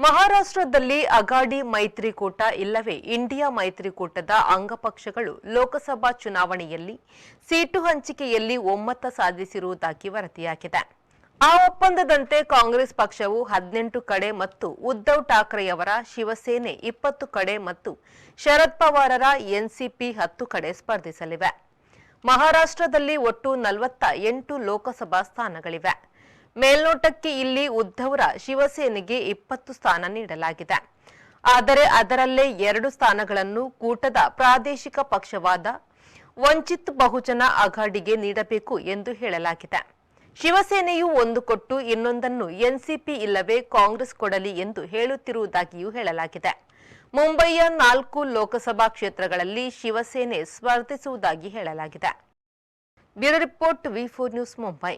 ಮಹಾರಾಷ್ಟ್ರದಲ್ಲಿ ಅಗಾಡಿ ಮೈತ್ರಿಕೂಟ ಇಲ್ಲವೇ ಇಂಡಿಯಾ ಮೈತ್ರಿಕೂಟದ ಅಂಗಪಕ್ಷಗಳು ಲೋಕಸಭಾ ಚುನಾವಣೆಯಲ್ಲಿ ಸೀಟು ಹಂಚಿಕೆಯಲ್ಲಿ ಒಮ್ಮತ ಸಾಧಿಸಿರುವುದಾಗಿ ವರದಿಯಾಗಿದೆ. ಆ ಒಪ್ಪಂದದಂತೆ ಕಾಂಗ್ರೆಸ್ ಪಕ್ಷವು 18 ಕಡೆ ಮತ್ತು ಉದ್ಧವ್ ಠಾಕ್ರೆಯವರ ಶಿವಸೇನೆ 20 ಕಡೆ ಮತ್ತು ಶರದ್ ಪವಾರರ ಎನ್ಸಿಪಿ 10 ಕಡೆ ಸ್ಪರ್ಧಿಸಲಿವೆ. ಮಹಾರಾಷ್ಟ್ರದಲ್ಲಿ ಒಟ್ಟು 48 ಲೋಕಸಭಾ ಸ್ಥಾನಗಳಿವೆ. ಮೇಲ್ನೋಟಕ್ಕೆ ಇಲ್ಲಿ ಉದ್ಧವರ ಶಿವಸೇನೆಗೆ 20 ಸ್ಥಾನ ನೀಡಲಾಗಿದೆ. ಆದರೆ ಅದರಲ್ಲೇ 2 ಸ್ಥಾನಗಳನ್ನು ಕೂಟದ ಪ್ರಾದೇಶಿಕ ಪಕ್ಷವಾದ ವಂಚಿತ್ ಬಹುಜನ ಅಘಾಡಿಗೆ ನೀಡಬೇಕು ಎಂದು ಹೇಳಲಾಗಿದೆ. ಶಿವಸೇನೆಯು ಒಂದು ಕೊಟ್ಟು ಇನ್ನೊಂದನ್ನು ಎನ್ಸಿಪಿ ಇಲ್ಲವೇ ಕಾಂಗ್ರೆಸ್ ಕೊಡಲಿ ಎಂದು ಹೇಳುತ್ತಿರುವುದಾಗಿಯೂ ಹೇಳಲಾಗಿದೆ. ಮುಂಬಯಿಯ 4 ಲೋಕಸಭಾ ಕ್ಷೇತ್ರಗಳಲ್ಲಿ ಶಿವಸೇನೆ ಸ್ಪರ್ಧಿಸುವುದಾಗಿ ಹೇಳಲಾಗಿದೆ. Bureau report V4 news Mumbai.